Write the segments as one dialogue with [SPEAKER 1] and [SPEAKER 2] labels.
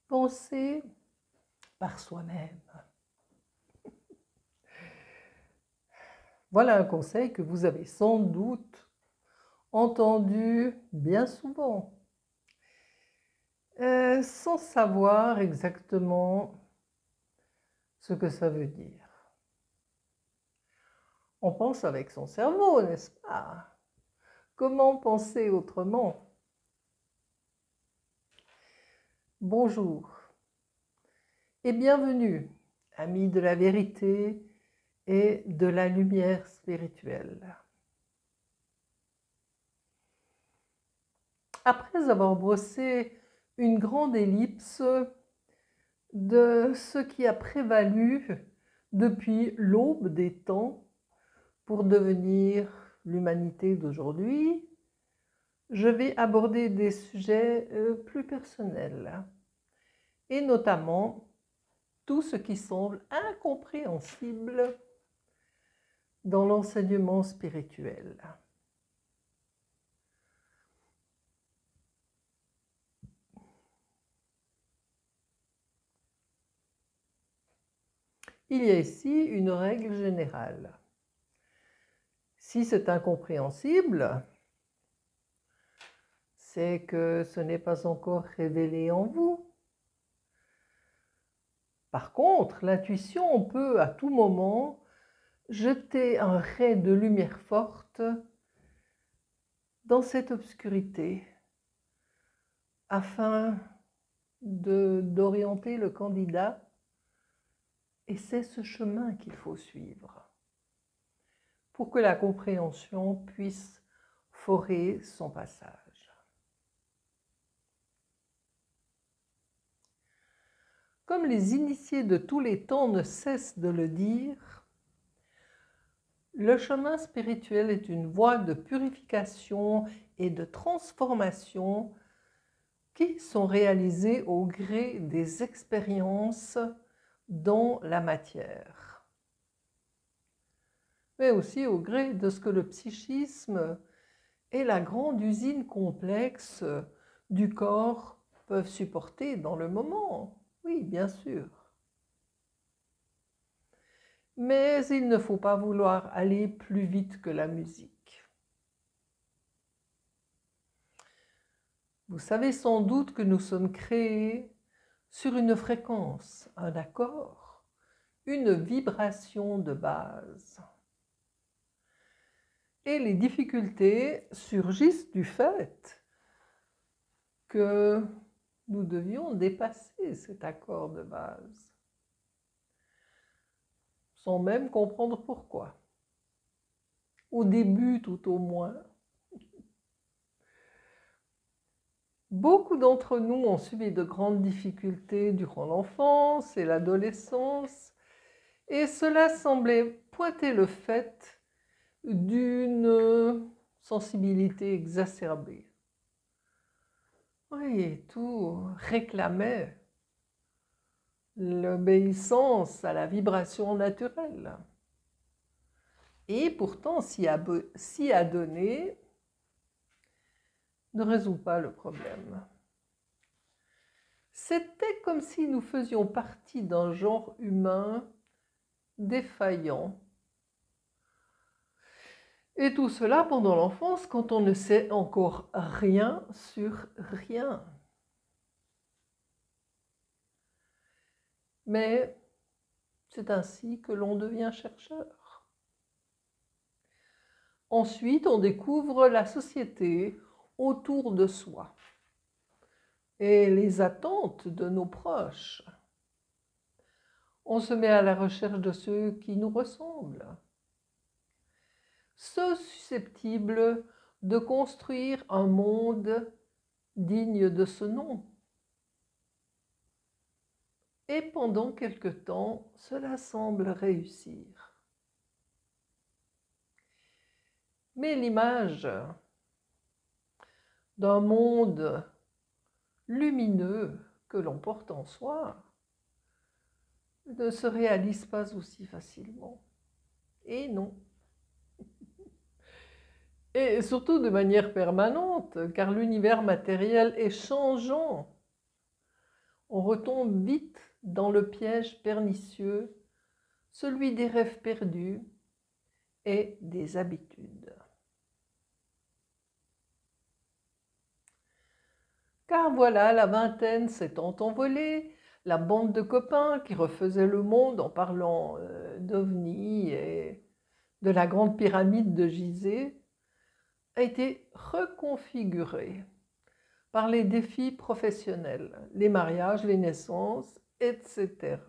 [SPEAKER 1] Penser par soi-même. Voilà un conseil que vous avez sans doute entendu bien souvent, sans savoir exactement ce que ça veut dire. On pense avec son cerveau, n'est-ce pas? Comment penser autrement? Bonjour et bienvenue, amis de la vérité et de la lumière spirituelle. Après avoir brossé une grande ellipse de ce qui a prévalu depuis l'aube des temps pour devenir l'humanité d'aujourd'hui, je vais aborder des sujets plus personnels, et notamment tout ce qui semble incompréhensible dans l'enseignement spirituel. Il y a ici une règle générale. Si c'est incompréhensible, c'est que ce n'est pas encore révélé en vous. Par contre, l'intuition peut à tout moment jeter un ray de lumière forte dans cette obscurité afin d'orienter le candidat, et c'est ce chemin qu'il faut suivre pour que la compréhension puisse forer son passage. Comme les initiés de tous les temps ne cessent de le dire, le chemin spirituel est une voie de purification et de transformation qui sont réalisées au gré des expériences dans la matière, mais aussi au gré de ce que le psychisme et la grande usine complexe du corps peuvent supporter dans le moment. Oui, bien sûr. Mais il ne faut pas vouloir aller plus vite que la musique. Vous savez sans doute que nous sommes créés sur une fréquence, un accord, une vibration de base. Et les difficultés surgissent du fait que nous devions dépasser cet accord de base, sans même comprendre pourquoi. Au début, tout au moins. Beaucoup d'entre nous ont subi de grandes difficultés durant l'enfance et l'adolescence, et cela semblait pointer le fait d'une sensibilité exacerbée. Oui, tout réclamait l'obéissance à la vibration naturelle. Et pourtant, s'y adonner ne résout pas le problème. C'était comme si nous faisions partie d'un genre humain défaillant. Et tout cela pendant l'enfance, quand on ne sait encore rien sur rien. Mais c'est ainsi que l'on devient chercheur. Ensuite, on découvre la société autour de soi et les attentes de nos proches. On se met à la recherche de ceux qui nous ressemblent, ceux susceptibles de construire un monde digne de ce nom. Et pendant quelque temps, cela semble réussir. Mais l'image d'un monde lumineux que l'on porte en soi ne se réalise pas aussi facilement. Et non. Et surtout de manière permanente, car l'univers matériel est changeant. on retombe vite dans le piège pernicieux, celui des rêves perdus et des habitudes. Car voilà, la vingtaine s'étant envolée, la bande de copains qui refaisaient le monde en parlant d'OVNI et de la grande pyramide de Gizeh a été reconfigurée par les défis professionnels, les mariages, les naissances, etc.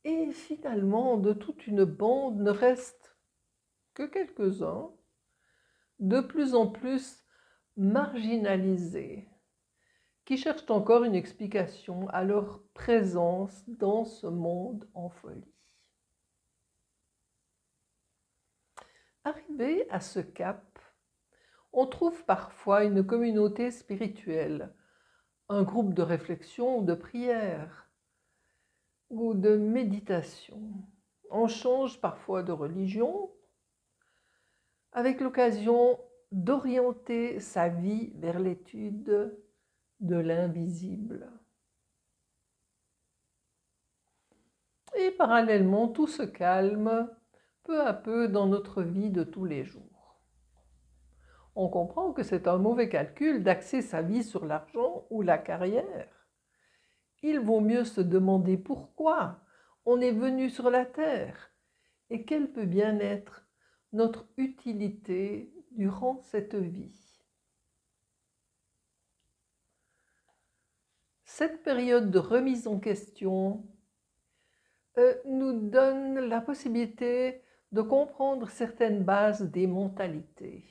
[SPEAKER 1] Et finalement, de toute une bande ne reste que quelques-uns, de plus en plus marginalisés, qui cherchent encore une explication à leur présence dans ce monde en folie. Arrivé à ce cap, on trouve parfois une communauté spirituelle, un groupe de réflexion ou de prière, ou de méditation. On change parfois de religion, avec l'occasion d'orienter sa vie vers l'étude de l'invisible. Et parallèlement, tout se calme peu à peu dans notre vie de tous les jours. On comprend que c'est un mauvais calcul d'axer sa vie sur l'argent ou la carrière. Il vaut mieux se demander pourquoi on est venu sur la terre et quelle peut bien être notre utilité durant cette vie. Cette période de remise en question nous donne la possibilité de comprendre certaines bases des mentalités.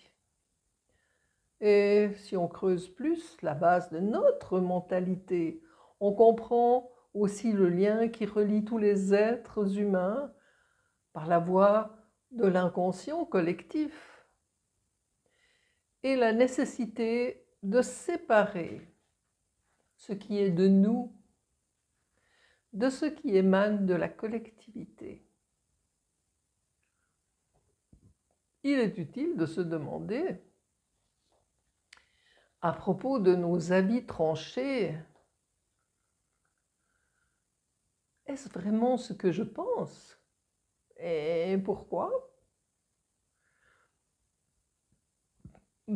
[SPEAKER 1] Et si on creuse plus la base de notre mentalité, on comprend aussi le lien qui relie tous les êtres humains par la voie de l'inconscient collectif et la nécessité de séparer ce qui est de nous de ce qui émane de la collectivité. Il est utile de se demander, à propos de nos avis tranchés, est-ce vraiment ce que je pense? Et pourquoi?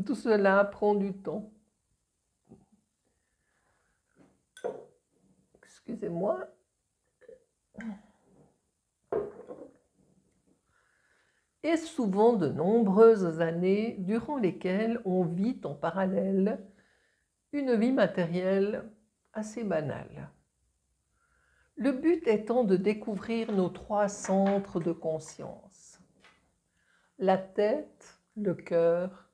[SPEAKER 1] Tout cela prend du temps. Excusez-moi. Et souvent de nombreuses années durant lesquelles on vit en parallèle une vie matérielle assez banale. Le but étant de découvrir nos 3 centres de conscience, la tête, le cœur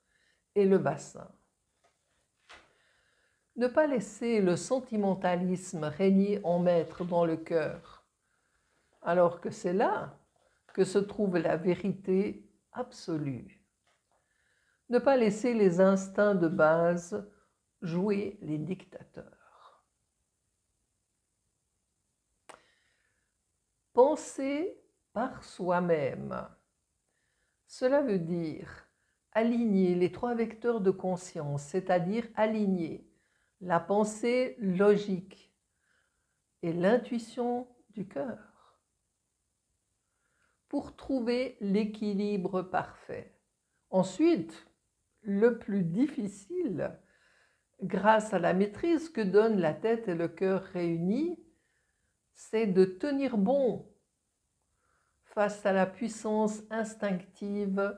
[SPEAKER 1] et le bassin. Ne pas laisser le sentimentalisme régner en maître dans le cœur, alors que c'est là que se trouve la vérité absolue. Ne pas laisser les instincts de base jouer les dictateurs. Penser par soi-même. Cela veut dire aligner les 3 vecteurs de conscience, c'est-à-dire aligner la pensée logique et l'intuition du cœur pour trouver l'équilibre parfait. Ensuite, le plus difficile, grâce à la maîtrise que donnent la tête et le cœur réunis, c'est de tenir bon face à la puissance instinctive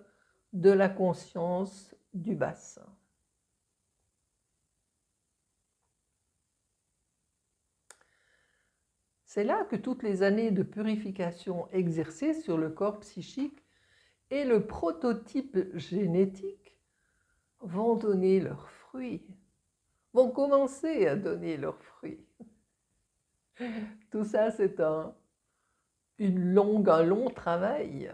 [SPEAKER 1] de la conscience du bassin. C'est là que toutes les années de purification exercées sur le corps psychique et le prototype génétique vont donner leurs fruits, vont commencer à donner leurs fruits. Tout ça, c'est un long travail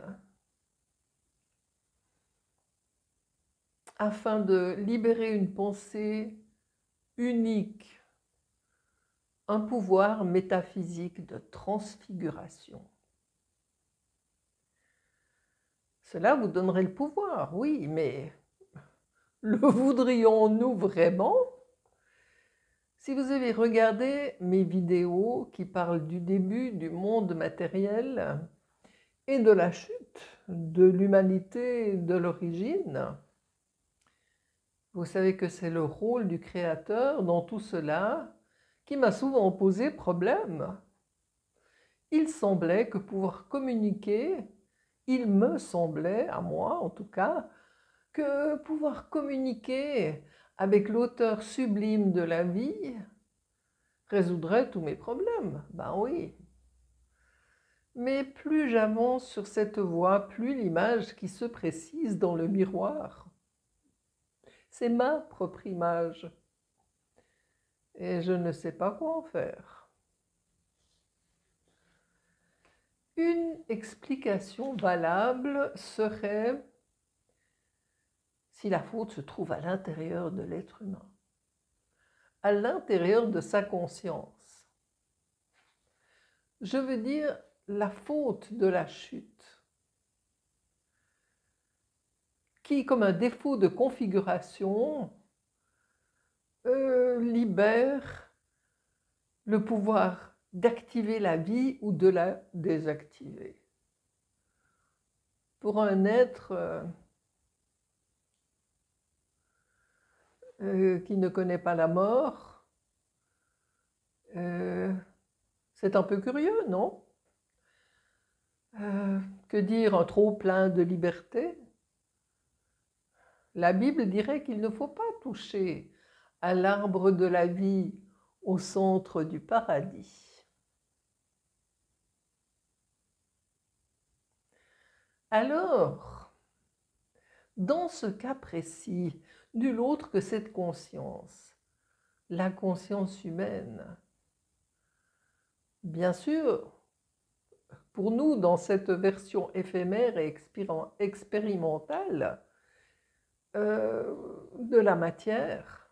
[SPEAKER 1] afin de libérer une pensée unique, un pouvoir métaphysique de transfiguration. Cela vous donnerait le pouvoir, oui, mais le voudrions-nous vraiment? Si vous avez regardé mes vidéos qui parlent du début du monde matériel et de la chute de l'humanité de l'origine, vous savez que c'est le rôle du Créateur dans tout cela qui m'a souvent posé problème. Il semblait que pouvoir communiquer, il me semblait, à moi en tout cas, que pouvoir communiquer avec l'auteur sublime de la vie résoudrait tous mes problèmes. Ben oui. Mais plus j'avance sur cette voie, plus l'image qui se précise dans le miroir, c'est ma propre image. Et je ne sais pas quoi en faire. Une explication valable serait si la faute se trouve à l'intérieur de l'être humain, à l'intérieur de sa conscience. Je veux dire la faute de la chute, qui, comme un défaut de configuration, libère le pouvoir d'activer la vie ou de la désactiver. Pour un être qui ne connaît pas la mort, c'est un peu curieux, non? Que dire, un trop-plein de liberté? La Bible dirait qu'il ne faut pas toucher à l'arbre de la vie au centre du paradis. Alors, dans ce cas précis, nul autre que cette conscience, la conscience humaine. Bien sûr, pour nous, dans cette version éphémère et expérimentale de la matière,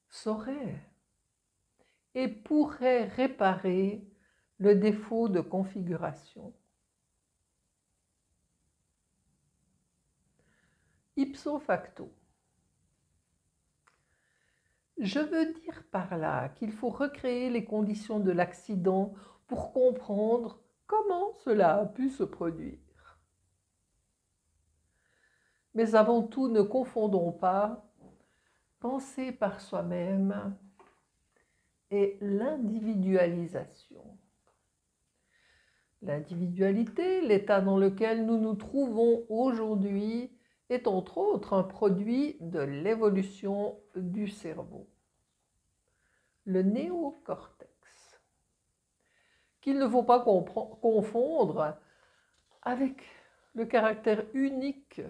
[SPEAKER 1] saurait et pourrait réparer le défaut de configuration. Ipso facto. Je veux dire par là qu'il faut recréer les conditions de l'accident pour comprendre comment cela a pu se produire. Mais avant tout, ne confondons pas penser par soi-même et l'individualisation. L'individualité, l'état dans lequel nous nous trouvons aujourd'hui, est entre autres un produit de l'évolution du cerveau, le néocortex, qu'il ne faut pas confondre avec le caractère unique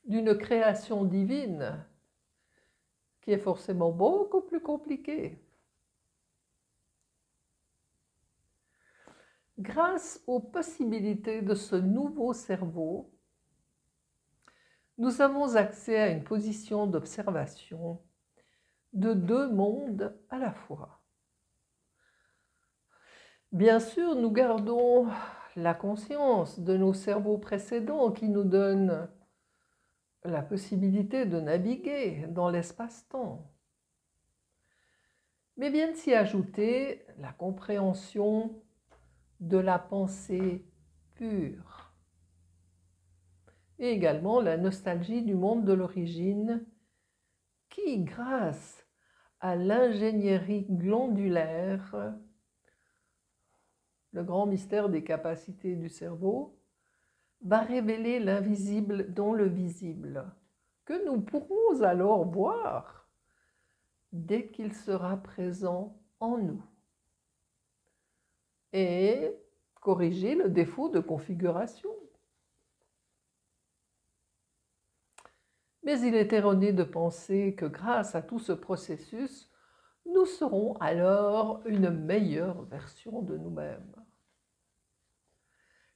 [SPEAKER 1] d'une création divine, qui est forcément beaucoup plus compliquée. Grâce aux possibilités de ce nouveau cerveau, nous avons accès à une position d'observation de deux mondes à la fois. Bien sûr, nous gardons la conscience de nos cerveaux précédents qui nous donnent la possibilité de naviguer dans l'espace-temps. Mais viennent s'y ajouter la compréhension de la pensée pure et également la nostalgie du monde de l'origine qui, grâce à l'ingénierie glandulaire, le grand mystère des capacités du cerveau, va révéler l'invisible dans le visible, que nous pourrons alors voir dès qu'il sera présent en nous, et corriger le défaut de configuration. Mais il est erroné de penser que grâce à tout ce processus, nous serons alors une meilleure version de nous-mêmes.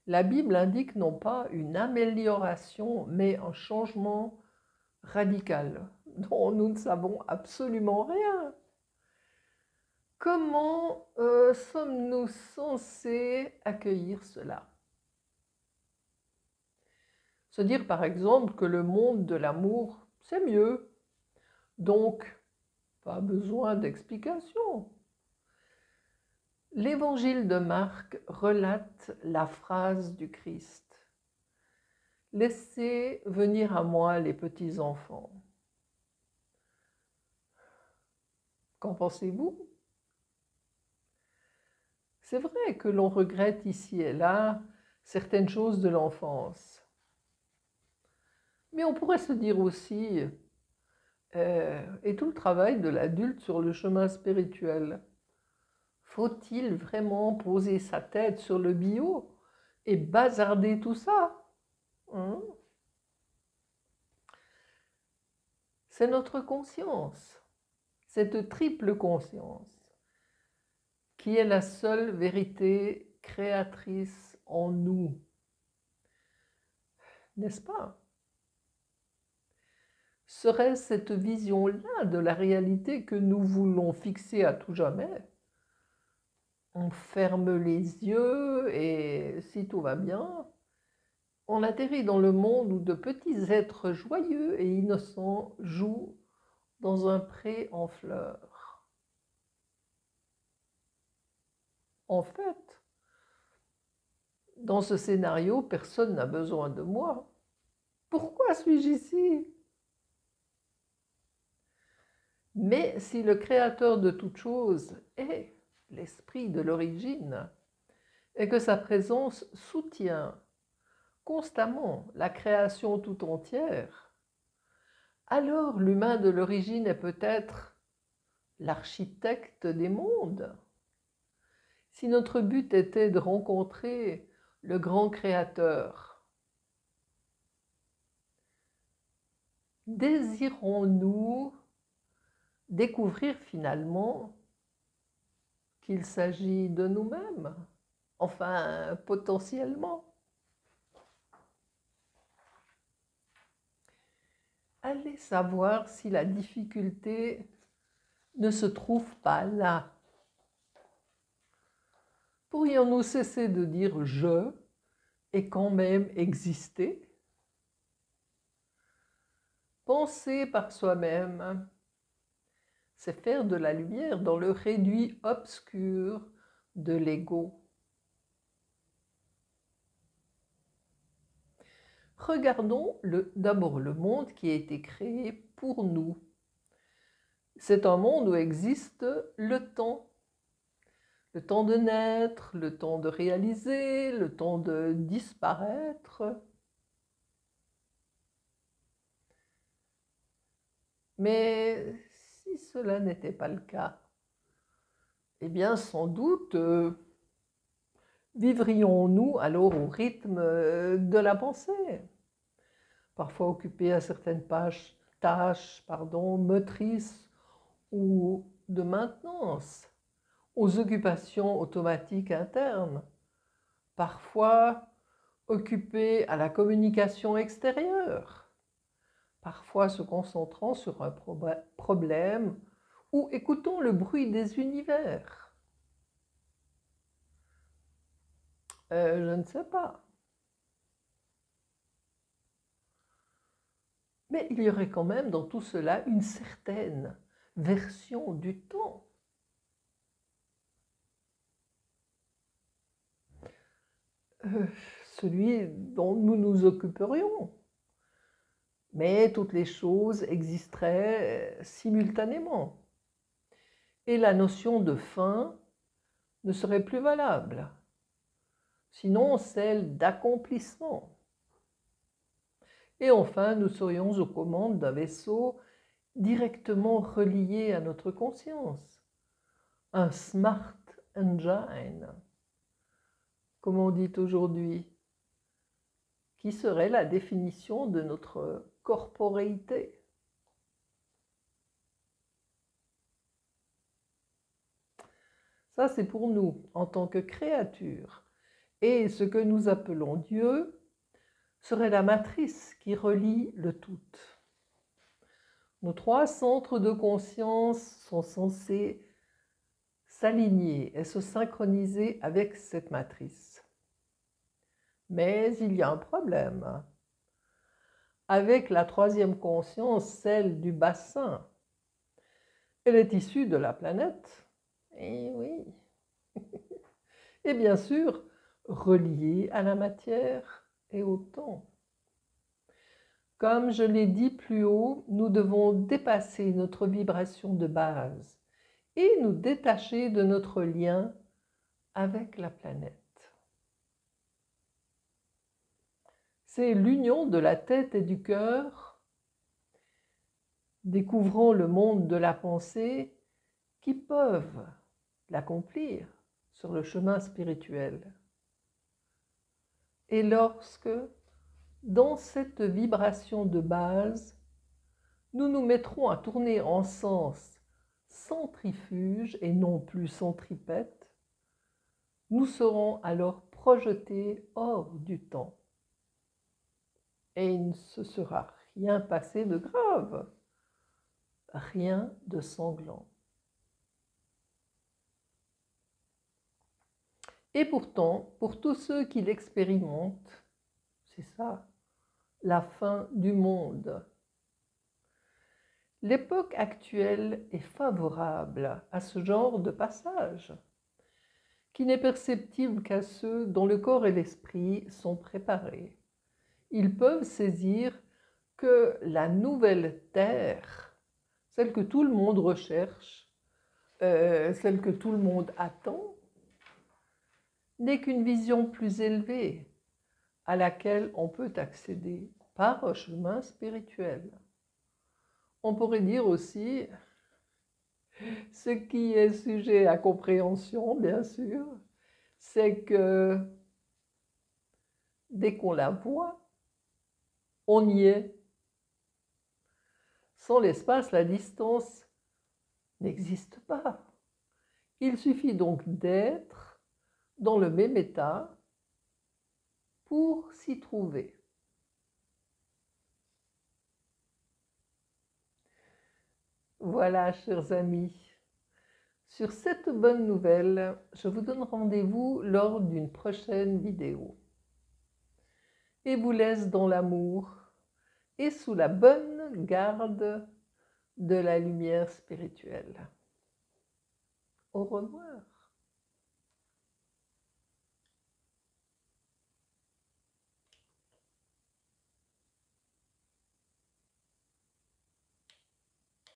[SPEAKER 1] La Bible indique non pas une amélioration, mais un changement radical, dont nous ne savons absolument rien. Comment sommes-nous censés accueillir cela? Se dire par exemple que le monde de l'amour, c'est mieux. Donc, Pas besoin d'explication. L'évangile de Marc relate la phrase du Christ. Laissez venir à moi les petits enfants. Qu'en pensez-vous? C'est vrai que l'on regrette ici et là certaines choses de l'enfance. Mais on pourrait se dire aussi, et tout le travail de l'adulte sur le chemin spirituel, faut-il vraiment poser sa tête sur le bio et bazarder tout ça? C'est notre conscience, cette triple conscience, qui est la seule vérité créatrice en nous. N'est-ce pas? Serait-ce cette vision-là de la réalité que nous voulons fixer à tout jamais? On ferme les yeux et si tout va bien, on atterrit dans le monde où de petits êtres joyeux et innocents jouent dans un pré en fleurs. En fait, dans ce scénario, personne n'a besoin de moi. Pourquoi suis-je ici? Mais si le créateur de toute chose est l'esprit de l'origine, et que sa présence soutient constamment la création tout entière, alors l'humain de l'origine est peut-être l'architecte des mondes. Si notre but était de rencontrer le grand créateur, désirons-nous découvrir finalement qu'il s'agit de nous-mêmes? Enfin, potentiellement. Allez savoir si la difficulté ne se trouve pas là. Pourrions-nous cesser de dire « je » et quand même exister? Penser par soi-même, c'est faire de la lumière dans le réduit obscur de l'ego. Regardons d'abord le monde qui a été créé pour nous. C'est un monde où existe le temps de naître, le temps de réaliser, le temps de disparaître. Mais si cela n'était pas le cas, eh bien sans doute vivrions-nous alors au rythme de la pensée, parfois occupés à certaines tâches motrices ou de maintenance, aux occupations automatiques internes, parfois occupés à la communication extérieure, parfois se concentrant sur un problème ou écoutant le bruit des univers. Je ne sais pas. Mais il y aurait quand même dans tout cela une certaine version du temps. Celui dont nous nous occuperions. Mais toutes les choses existeraient simultanément. Et la notion de fin ne serait plus valable, sinon celle d'accomplissement. Et enfin, nous serions aux commandes d'un vaisseau directement relié à notre conscience, un smart engine, comme on dit aujourd'hui, qui serait la définition de notre corporéité. Ça, c'est pour nous, en tant que créatures. Et ce que nous appelons Dieu serait la matrice qui relie le tout. Nos trois centres de conscience sont censés s'aligner et se synchroniser avec cette matrice. Mais il y a un problème. Avec la troisième conscience, celle du bassin, Elle est issue de la planète, et oui, et bien sûr reliée à la matière et au temps. Comme je l'ai dit plus haut, nous devons dépasser notre vibration de base et nous détacher de notre lien avec la planète. C'est l'union de la tête et du cœur, découvrant le monde de la pensée, qui peuvent l'accomplir sur le chemin spirituel. Et lorsque, dans cette vibration de base, nous nous mettrons à tourner en sens centrifuge et non plus centripète, nous serons alors projetés hors du temps. Et il ne se sera rien passé de grave, rien de sanglant. Et pourtant, pour tous ceux qui l'expérimentent, c'est ça, la fin du monde. L'époque actuelle est favorable à ce genre de passage, qui n'est perceptible qu'à ceux dont le corps et l'esprit sont préparés. Ils peuvent saisir que la nouvelle Terre, celle que tout le monde recherche, celle que tout le monde attend, n'est qu'une vision plus élevée à laquelle on peut accéder par un chemin spirituel. On pourrait dire aussi, ce qui est sujet à compréhension, bien sûr, c'est que dès qu'on la voit, on y est. Sans l'espace, la distance n'existe pas. Il suffit donc d'être dans le même état pour s'y trouver. Voilà, chers amis. Sur cette bonne nouvelle, je vous donne rendez-vous lors d'une prochaine vidéo. Et vous laisse dans l'amour et sous la bonne garde de la lumière spirituelle. Au revoir.